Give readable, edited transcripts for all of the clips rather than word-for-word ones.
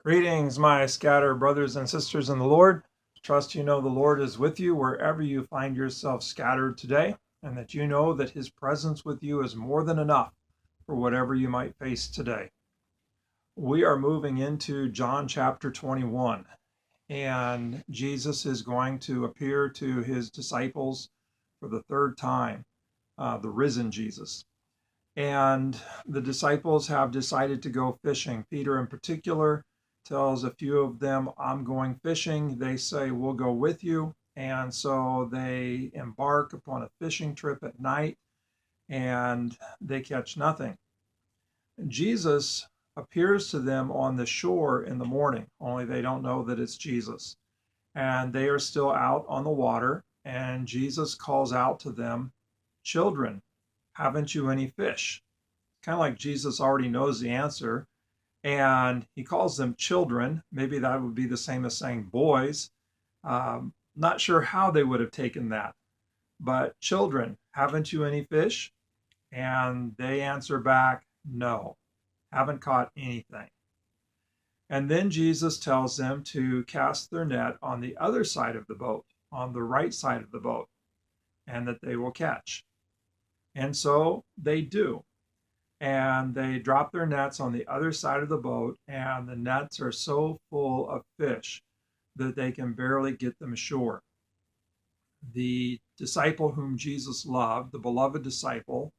Greetings, my scattered brothers and sisters in the Lord. Trust you know the Lord is with you wherever you find yourself scattered today, and that you know that his presence with you is more than enough for whatever you might face today. We are moving into John chapter 21, and Jesus is going to appear to his disciples for the third time, the risen Jesus. And the disciples have decided to go fishing. Peter, in particular, tells a few of them, I'm going fishing. They say, we'll go with you. And so they embark upon a fishing trip at night and they catch nothing. Jesus appears to them on the shore in the morning, only they don't know that it's Jesus. And they are still out on the water, and Jesus calls out to them, Children, haven't you any fish? Kind of like Jesus already knows the answer, and he calls them children. Maybe that would be the same as saying boys. Not sure how they would have taken that, but children, haven't you any fish? And they answer back, no, haven't caught anything. And then Jesus tells them to cast their net on the other side of the boat, on the right side of the boat, and that they will catch. And so they do. And they drop their nets on the other side of the boat, and the nets are so full of fish that they can barely get them ashore. The disciple whom Jesus loved, the beloved disciple,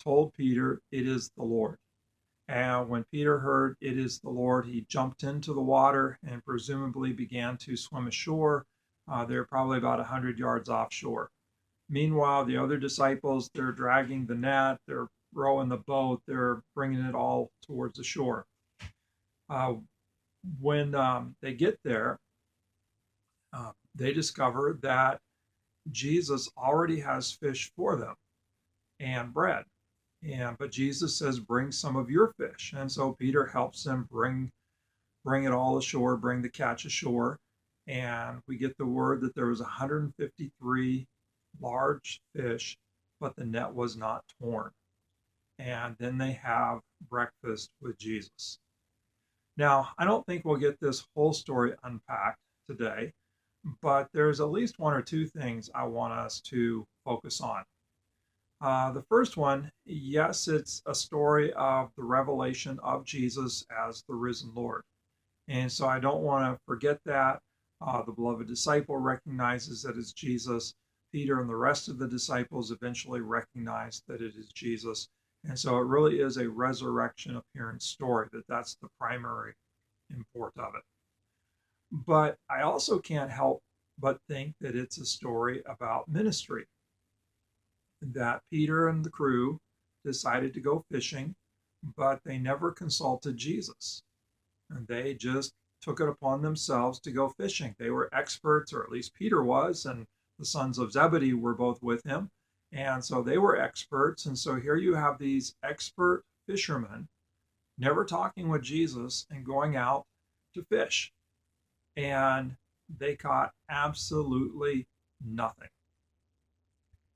told Peter, It is the Lord. And when Peter heard it is the Lord, he jumped into the water and presumably began to swim ashore. They're probably about 100 yards offshore. Meanwhile, the other disciples, they're dragging the net, they're rowing the boat, they're bringing it all towards the shore. When they get there, they discover that Jesus already has fish for them and bread. But Jesus says, bring some of your fish. And so Peter helps them bring it all ashore, bring the catch ashore. And we get the word that there was 153 large fish, but the net was not torn. And then they have breakfast with Jesus. Now, I don't think we'll get this whole story unpacked today, but there's at least one or two things I want us to focus on. The first one, yes, it's a story of the revelation of Jesus as the risen Lord. And so I don't want to forget that. The beloved disciple recognizes that it's Jesus. Peter and the rest of the disciples eventually recognize that it is Jesus. And so it really is a resurrection appearance story, that's the primary import of it. But I also can't help but think that it's a story about ministry. That Peter and the crew decided to go fishing, but they never consulted Jesus. And they just took it upon themselves to go fishing. They were experts, or at least Peter was, and the sons of Zebedee were both with him. And so they were experts. And so here you have these expert fishermen never talking with Jesus and going out to fish. And they caught absolutely nothing.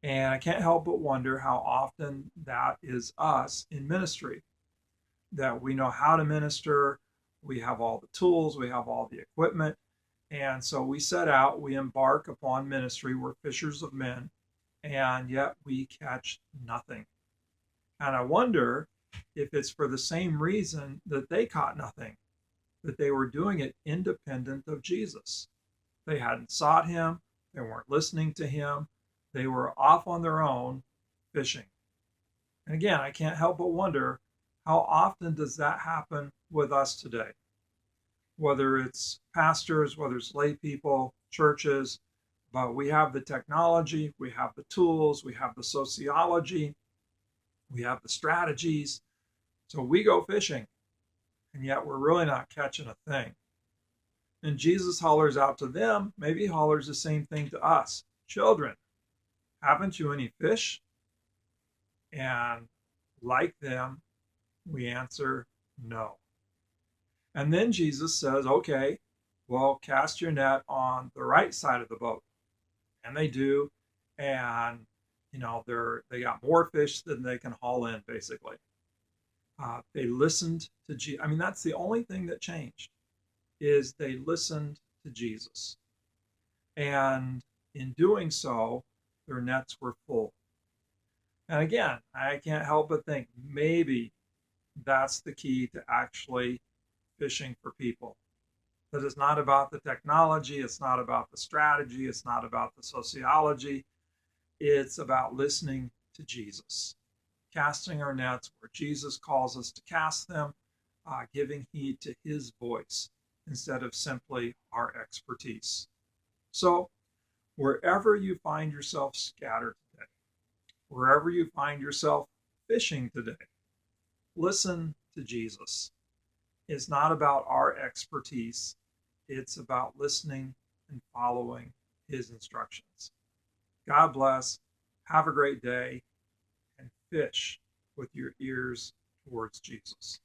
And I can't help but wonder how often that is us in ministry. That we know how to minister, we have all the tools, we have all the equipment. And so we set out, we embark upon ministry, we're fishers of men, and yet we catch nothing. And I wonder if it's for the same reason that they caught nothing, that they were doing it independent of Jesus. They hadn't sought him, they weren't listening to him, they were off on their own fishing. And again, I can't help but wonder, how often does that happen with us today? Whether it's pastors, whether it's lay people, churches, but we have the technology, we have the tools, we have the sociology, we have the strategies. So we go fishing, and yet we're really not catching a thing. And Jesus hollers out to them, maybe he hollers the same thing to us. Children, haven't you any fish? And like them, we answer no. And then Jesus says, okay, well, cast your net on the right side of the boat. And they do. And, they got more fish than they can haul in, basically. They listened to Jesus. I mean, that's the only thing that changed. is they listened to Jesus. And in doing so, their nets were full. And again, I can't help but think maybe that's the key to actually fishing for people. That it's not about the technology, it's not about the strategy, it's not about the sociology. It's about listening to Jesus, casting our nets where Jesus calls us to cast them, giving heed to his voice instead of simply our expertise. So, wherever you find yourself scattered today, wherever you find yourself fishing today, listen to Jesus. It's not about our expertise, it's about listening and following his instructions. God bless. Have a great day and fish with your ears towards Jesus.